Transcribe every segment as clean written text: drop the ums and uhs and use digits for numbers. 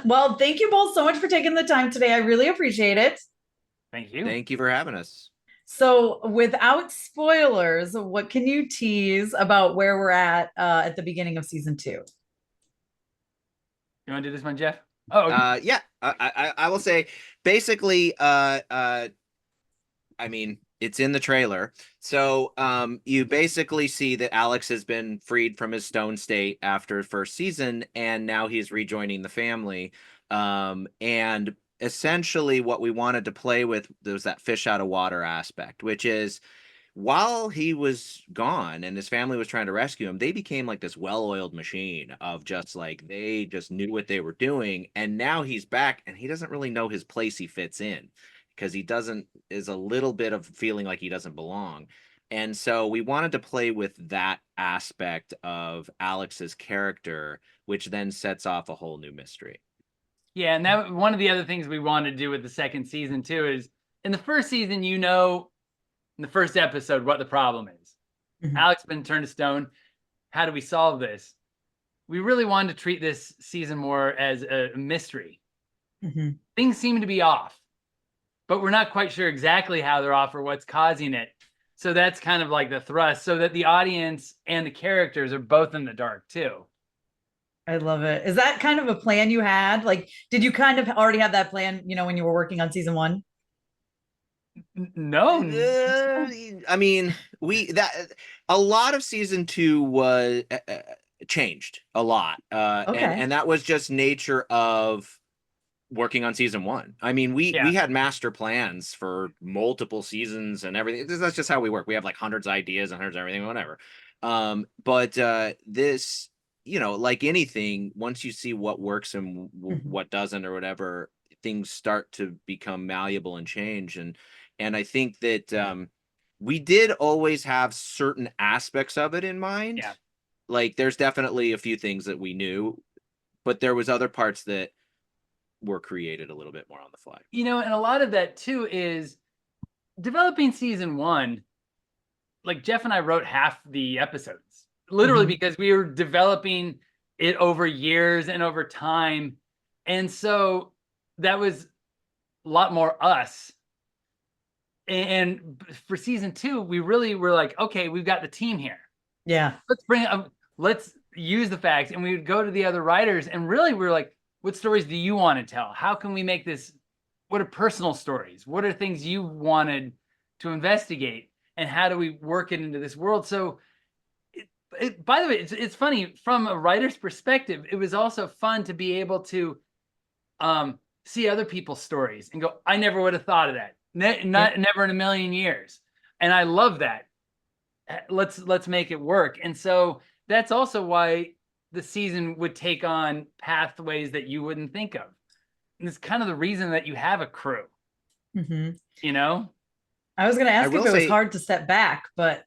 Well, thank you both so much for taking the time today. I really appreciate it. Thank you. Thank you for having us. So, without spoilers, what can you tease about where we're at the beginning of season two? You want to do this one, Jeff? Oh, Yeah, I will say basically, I mean, it's in the trailer. So, you basically see that Alex has been freed from his stone state after first season, and now he's rejoining the family. And essentially, what we wanted to play with was that fish out of water aspect, which is while he was gone and his family was trying to rescue him, they became like this well-oiled machine of just like they just knew what they were doing. And now he's back and he doesn't really know his place he fits in because he doesn't is a little bit of feeling like he doesn't belong. And so we wanted to play with that aspect of Alex's character, which then sets off a whole new mystery. yeah. And that one of the other things we wanted to do with the second season too is in the first season, you know, in the first episode, what the problem is. Mhm. Alex been turned to stone. How do we solve this? We really wanted to treat this season more as a mystery. Mhm. Things seem to be off, but we're not quite sure exactly how they're off or what's causing it. So that's kind of like the thrust, so that the audience and the characters are both in the dark too. I love it. Is that kind of a plan you had? Like, did you kind of already have that plan, when you were working on season one? No. I mean, we that a lot of season two was changed a lot, Okay. and that was just nature of working on season one. I mean, we Yeah. had master plans for multiple seasons and everything. That's just how we work. We have like hundreds of ideas and hundreds of everything, whatever. But this, like anything, once you see what works and Mhm. what doesn't or whatever, things start to become malleable and change. And I think that we did always have certain aspects of it in mind. Yeah. Like there's definitely a few things that we knew, but there was other parts that were created a little bit more on the fly. And a lot of that too is developing season one. Like Jeff and I wrote half the episodes literally Mhm. because we were developing it over years and over time. And so that was a lot more us. And for season two, we really were like, okay, we've got the team here. Yeah. Let's bring up, let's use the facts. And we would go to the other writers and really we're like, what stories do you want to tell? How can we make this? What are personal stories? What are things you wanted to investigate? And how do we work it into this world? So, by the way, it's funny from a writer's perspective. It was also fun to be able to see other people's stories and go, I never would have thought of that. Yeah. Never in a million years. And I love that. Let's make it work. And so that's also why the season would take on pathways that you wouldn't think of. And it's kind of the reason that you have a crew, Mhm. you know? I was going to I ask if will it was say hard to step back, but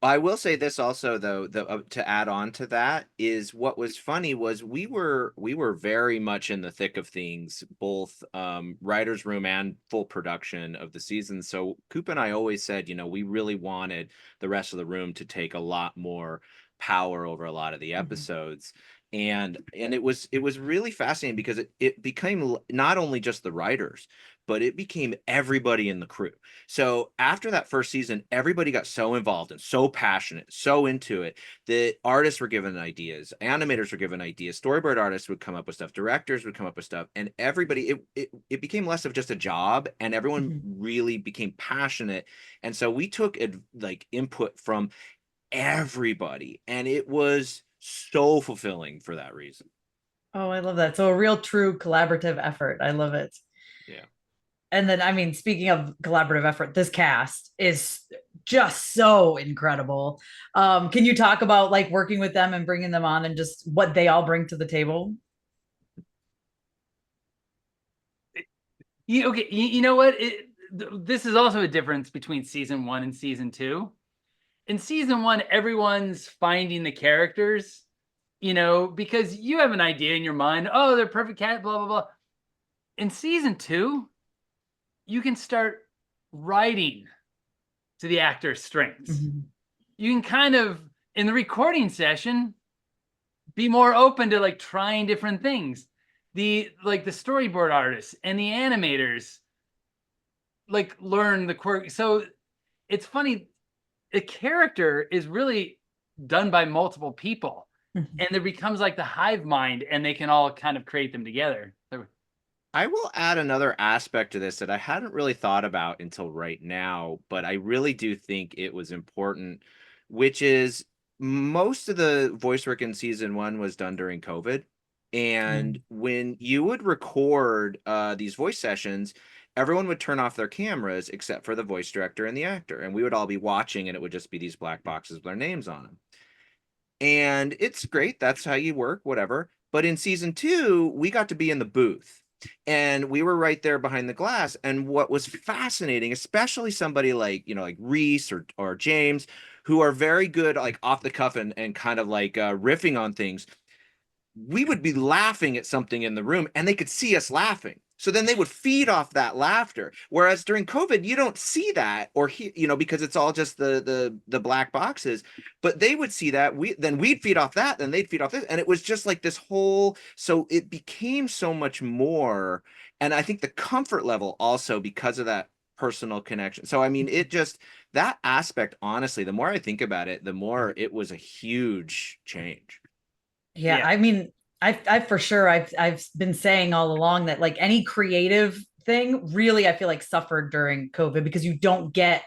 I will say this also though, to add on to that is what was funny was we were very much in the thick of things, both writers room and full production of the season. So Coop and I always said, we really wanted the rest of the room to take a lot more power over a lot of the Mhm. episodes. And it was really fascinating because it became not only just the writers, but it became everybody in the crew. So after that first season, everybody got so involved and so passionate, so into it that artists were given ideas, animators were given ideas, storyboard artists would come up with stuff, directors would come up with stuff, and everybody it became less of just a job, and everyone Mhm. really became passionate. And so we took like input from everybody, and it was so fulfilling for that reason. Oh, I love that. So a real true collaborative effort. I love it. Yeah. And then, I mean, speaking of collaborative effort, this cast is just so incredible. Can you talk about like working with them and bringing them on and just what they all bring to the table? Okay, you know what? This is also a difference between season one and season two. In season one, everyone's finding the characters, because you have an idea in your mind. Oh, they're perfect cat, blah, blah, blah. In season two, you can start writing to the actor's strengths. Mhm. You can kind of, in the recording session, be more open to like trying different things. the storyboard artists and the animators like learn the quirk. So it's funny, the character is really done by multiple people, and there becomes like the hive mind, and they can all kind of create them together. I will add another aspect to this that I hadn't really thought about until right now, but I really do think it was important, which is most of the voice work in season one was done during COVID. And when you would record these voice sessions, everyone would turn off their cameras except for the voice director and the actor. And we would all be watching, and it would just be these black boxes with their names on them. And it's great. That's how you work, whatever. But in season two, we got to be in the booth, and we were right there behind the glass. And what was fascinating, especially somebody like, like Reese or James, who are very good, like off the cuff and kind of like riffing on things, we would be laughing at something in the room and they could see us laughing. So then they would feed off that laughter. Whereas during COVID, you don't see that or because it's all just the black boxes. But they would see that. We'd feed off that, then they'd feed off this. And it was just like this whole, so it became so much more. And I think the comfort level also because of that personal connection. So I mean, it just that aspect, honestly, the more I think about it, the more it was a huge change. Yeah, I mean, I for sure I've been saying all along that like any creative thing really I feel like suffered during COVID because you don't get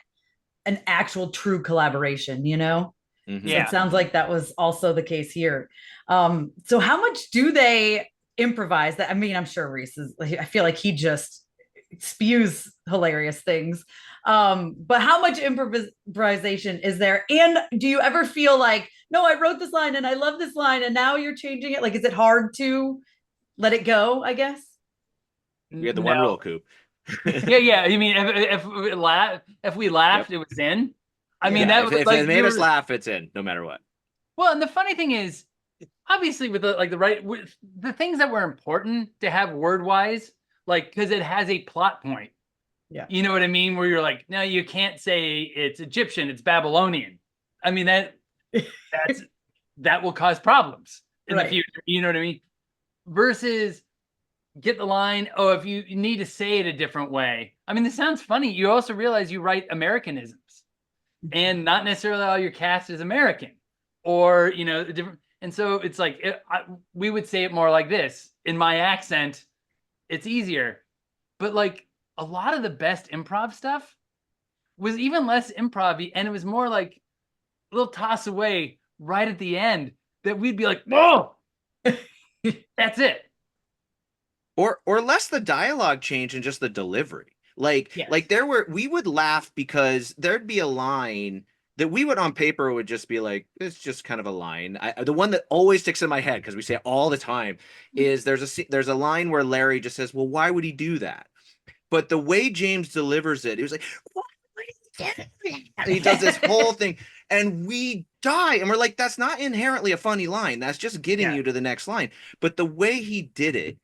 an actual true collaboration, Mm-hmm. So it sounds like that was also the case here. So how much do they improvise? That I mean, I'm sure Reese is. I feel like he just spews hilarious things. But how much improvisation is there? And do you ever feel like, no, I wrote this line and I love this line, and now you're changing it? Like, is it hard to let it go? I guess. We had the one rule, Coop. Yeah. You mean if we laughed, it was in. I mean, that if like, it made us laugh, it's in, no matter what. Well, and the funny thing is, obviously, with the things that were important to have word wise, like because it has a plot point. Yeah. You know what I mean? Where you're like, no, you can't say it's Egyptian, it's Babylonian. I mean, that will cause problems in the future. You know what I mean? Versus get the line, oh, if you need to say it a different way. I mean, this sounds funny. You also realize you write Americanisms and not necessarily all your cast is American or, different. And so it's like, we would say it more like this in my accent. It's easier. But like a lot of the best improv stuff was even less improv-y, and it was more like a little toss away right at the end that we'd be like, whoa, that's it. Or less the dialogue change and just the delivery. Like we would laugh because there'd be a line that we would on paper would just be like, it's just kind of a line. The one that always sticks in my head because we say it all the time is there's a line where Larry just says, well, why would he do that? But the way James delivers it, he was like, why would he do that? He does this whole thing and we die. And we're like, that's not inherently a funny line. That's just getting you to the next line. But the way he did it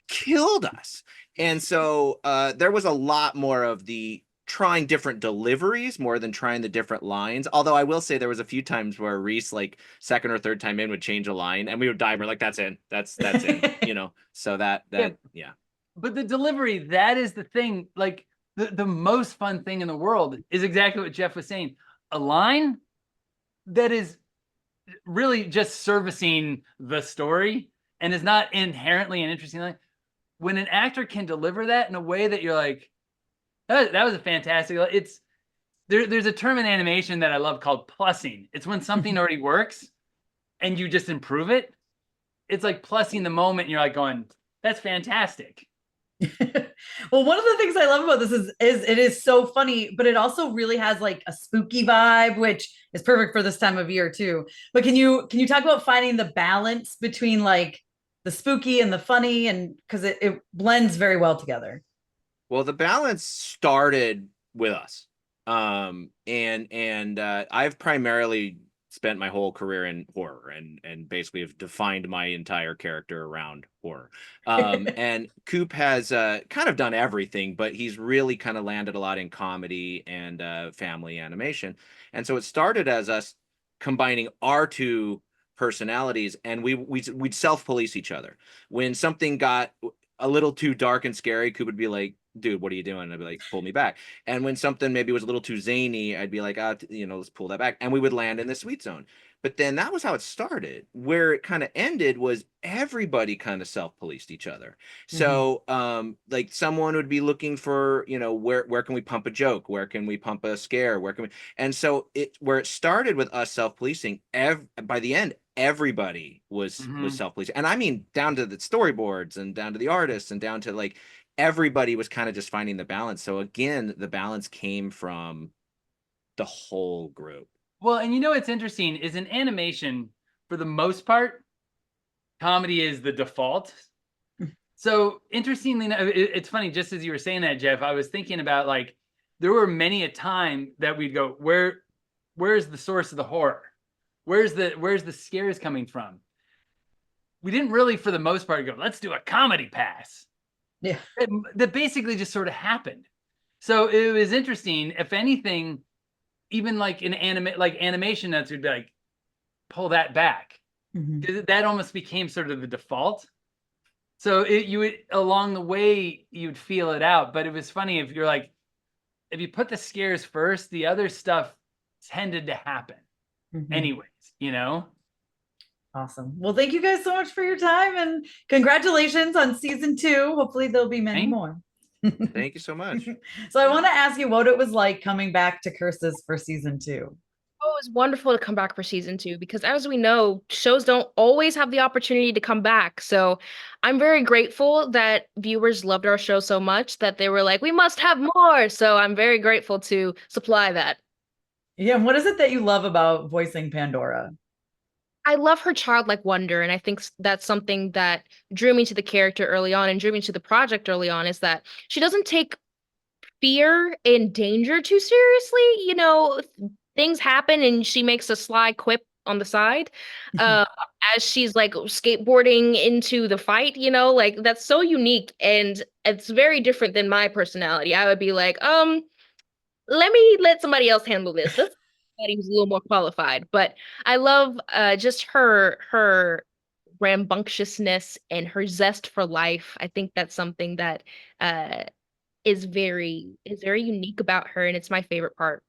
killed us. And so there was a lot more of the trying different deliveries more than trying the different lines. Although I will say there was a few times where Reese, like second or third time in, would change a line and we would die. We're like, that's in, that's in, so that. But the delivery, that is the thing. Like the most fun thing in the world is exactly what Jeff was saying. A line that is really just servicing the story and is not inherently an interesting line. When an actor can deliver that in a way that you're like, that was a fantastic. There's a term in animation that I love called plussing. It's when something already works and you just improve it. It's like plussing the moment and you're like going, that's fantastic. Well, one of the things I love about this is it is so funny, but it also really has like a spooky vibe, which is perfect for this time of year too. But can you talk about finding the balance between like the spooky and the funny, and because it blends very well together? Well, the balance started with us. And I've primarily spent my whole career in horror and basically have defined my entire character around horror. And Coop has kind of done everything, but he's really kind of landed a lot in comedy and family animation. And so it started as us combining our two personalities, and we'd self-police each other. When something got a little too dark and scary, Coop would be like, dude, what are you doing? And I'd be like, pull me back. And when something maybe was a little too zany, I'd be like, let's pull that back. And we would land in the sweet zone. But then that was how it started. Where it kind of ended was everybody kind of self-policed each other. So like someone would be looking for, where can we pump a joke? Where can we pump a scare? Where can we? And so where it started with us self-policing, by the end, everybody was self-policing. And I mean down to the storyboards and down to the artists and down to like everybody was kind of just finding the balance. So again, the balance came from the whole group. Well, and what's interesting is in animation, for the most part, comedy is the default. So interestingly, it's funny, just as you were saying that, Jeff, I was thinking about like, there were many a time that we'd go, where's the source of the horror? Where's the scares coming from? We didn't really, for the most part, go, let's do a comedy pass. Yeah. That basically just sort of happened. So it was interesting. If anything, even like in animation nuts would be like, pull that back. Because that almost became sort of the default. So you would, along the way, you'd feel it out. But it was funny if you put the scares first, the other stuff tended to happen anyways, Awesome. Well, thank you guys so much for your time, and congratulations on season 2. Hopefully there'll be many more. Thank you so much. So I want to ask you what it was like coming back to Curses for season 2. Oh, it was wonderful to come back for season 2 because, as we know, shows don't always have the opportunity to come back. So I'm very grateful that viewers loved our show so much that they were like, we must have more. So I'm very grateful to supply that. Yeah. And what is it that you love about voicing Pandora? I love her childlike wonder, and I think that's something that drew me to the character early on and drew me to the project early on, is that she doesn't take fear and danger too seriously. Things happen and she makes a sly quip on the side as she's like skateboarding into the fight, like that's so unique, and it's very different than my personality. I would be like, let somebody else handle this. This somebody who's a little more qualified. But I love just her rambunctiousness and her zest for life. I think that's something that is very unique about her, and it's my favorite part.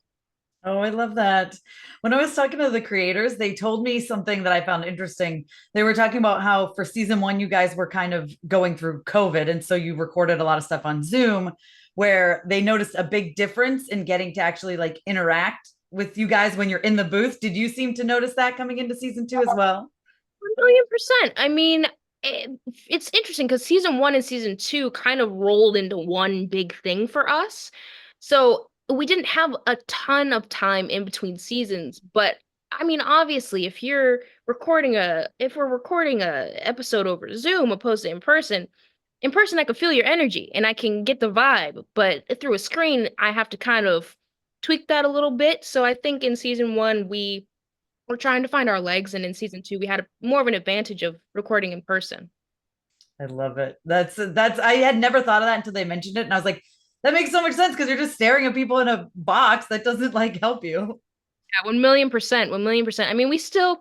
Oh, I love that. When I was talking to the creators, they told me something that I found interesting. They were talking about how for season 1, you guys were kind of going through COVID. And so you recorded a lot of stuff on Zoom, where they noticed a big difference in getting to actually like interact with you guys when you're in the booth. Did you seem to notice that coming into season 2 as well? 1,000,000%. I mean, it's interesting because season 1 and season 2 kind of rolled into one big thing for us. So we didn't have a ton of time in between seasons, but I mean, obviously, if we're recording a episode over Zoom opposed to in person I can feel your energy and I can get the vibe, but through a screen I have to kind of tweak that a little bit. So I think in season 1 we were trying to find our legs, and in season 2 we had more of an advantage of recording in person. I love it. That's I had never thought of that until they mentioned it. And I was like, that makes so much sense because you're just staring at people in a box that doesn't like help you. Yeah, 1,000,000%, 1,000,000%. I mean, we still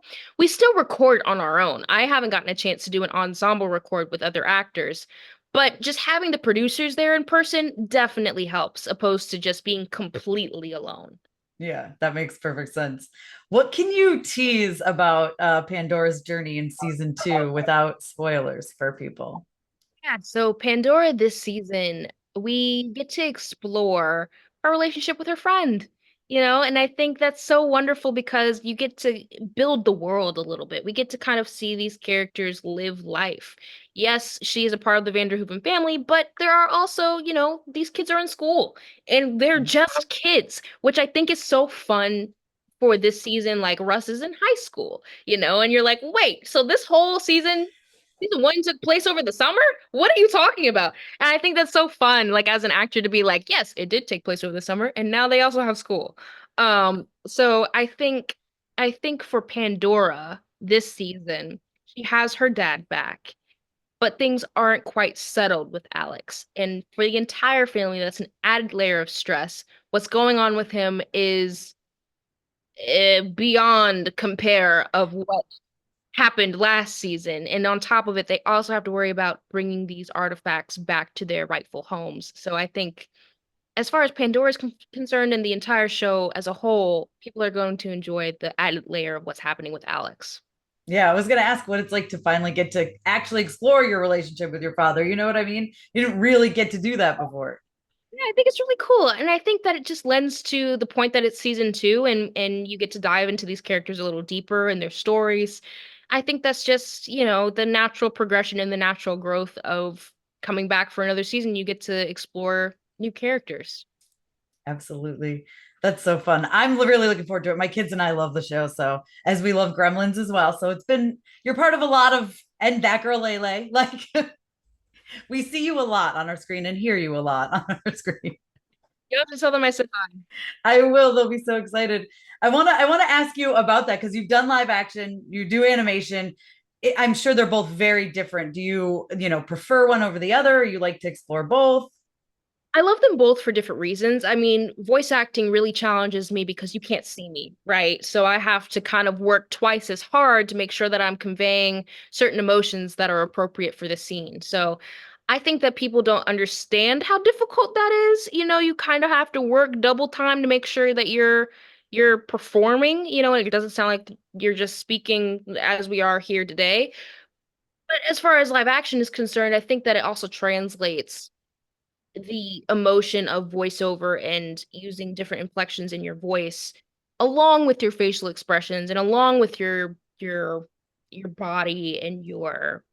record on our own. I haven't gotten a chance to do an ensemble record with other actors, but just having the producers there in person definitely helps, opposed to just being completely alone. Yeah, that makes perfect sense. What can you tease about Pandora's journey in season 2 without spoilers for people? Yeah, so Pandora this season, we get to explore her relationship with her friend, and I think that's so wonderful because you get to build the world a little bit. We get to kind of see these characters live life. Yes, she is a part of the Vanderhooven family, but there are also, these kids are in school and they're just kids, which I think is so fun for this season. Like Russ is in high school, and you're like, wait, so this whole season 1 took place over the summer? What are you talking about? And I think that's so fun, like as an actor, to be like, yes, it did take place over the summer, and now they also have school. So I think for Pandora this season, she has her dad back, but things aren't quite settled with Alex. And for the entire family, that's an added layer of stress. What's going on with him is beyond compare of what happened last season. And on top of it, they also have to worry about bringing these artifacts back to their rightful homes. So I think, as far as Pandora is concerned and the entire show as a whole, people are going to enjoy the added layer of what's happening with Alex. Yeah, I was going to ask what it's like to finally get to actually explore your relationship with your father. You know what I mean? You didn't really get to do that before. Yeah, I think it's really cool. And I think that it just lends to the point that it's season two and you get to dive into these characters a little deeper and their stories. I think that's just, the natural progression and the natural growth of coming back for another season. You get to explore new characters. Absolutely. That's so fun. I'm really looking forward to it. My kids and I love the show. So, as we love Gremlins as well. So, you're part of a lot of, and that girl Lele, like, we see you a lot on our screen and hear you a lot on our screen. You have to tell them I said hi. I will. They'll be so excited. I want to ask you about that because you've done live action, you do animation. I'm sure they're both very different. Do you prefer one over the other? Or you like to explore both? I love them both for different reasons. I mean, voice acting really challenges me because you can't see me, right? So I have to kind of work twice as hard to make sure that I'm conveying certain emotions that are appropriate for the scene. So I think that people don't understand how difficult that is. You kind of have to work double time to make sure that you're performing, it doesn't sound like you're just speaking as we are here today. But as far as live action is concerned, I think that it also translates the emotion of voiceover and using different inflections in your voice along with your facial expressions and along with your body and your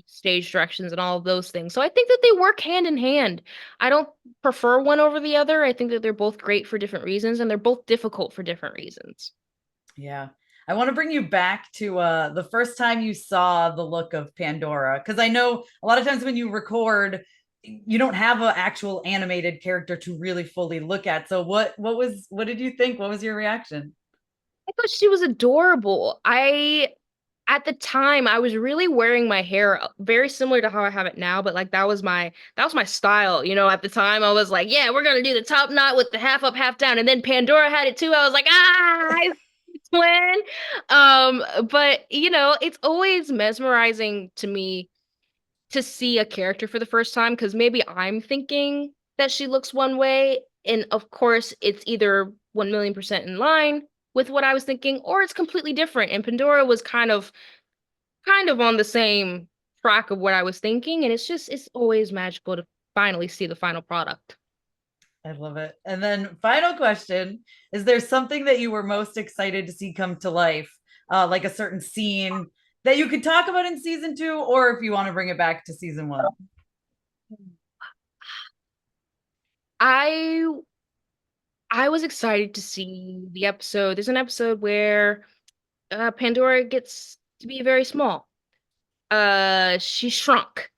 stage directions and all of those things. So I think that they work hand in hand. I don't prefer one over the other. I think that they're both great for different reasons and they're both difficult for different reasons. Yeah. I want to bring you back to the first time you saw the look of Pandora because I know a lot of times when you record, you don't have an actual animated character to really fully look at. So what did you think? What was your reaction? I thought she was adorable. At the time I was really wearing my hair very similar to how I have it now, but like that was my style. At the time I was like, yeah, we're gonna do the top knot with the half up, half down. And then Pandora had it too. I was like, twin. But it's always mesmerizing to me to see a character for the first time because maybe I'm thinking that she looks one way, and of course it's either 1,000,000% in line with what I was thinking, or it's completely different. And Pandora was kind of on the same track of what I was thinking, and it's always magical to finally see the final product. I love it. And then final question, is there something that you were most excited to see come to life? Like a certain scene that you could talk about in season two, or if you want to bring it back to season one? I I was excited to see the episode. There's an episode where Pandora gets to be very small. She shrunk.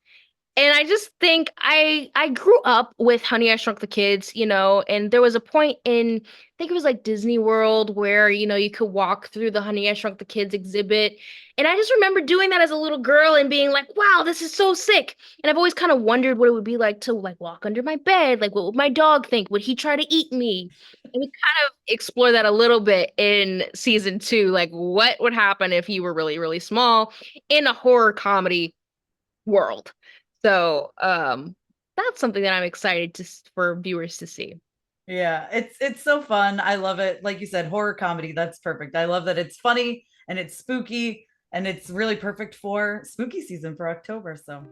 And I just think I grew up with Honey, I Shrunk the Kids, and there was a point in, I think it was like Disney World where, you could walk through the Honey, I Shrunk the Kids exhibit. And I just remember doing that as a little girl and being like, wow, this is so sick. And I've always kind of wondered what it would be like to like walk under my bed. Like, what would my dog think? Would he try to eat me? And we kind of explore that a little bit in season two. Like, what would happen if you were really, really small in a horror comedy world? So, that's something that I'm excited for viewers to see. Yeah, it's so fun. I love it. Like you said, horror comedy, that's perfect. I love that it's funny and it's spooky and it's really perfect for spooky season for October. So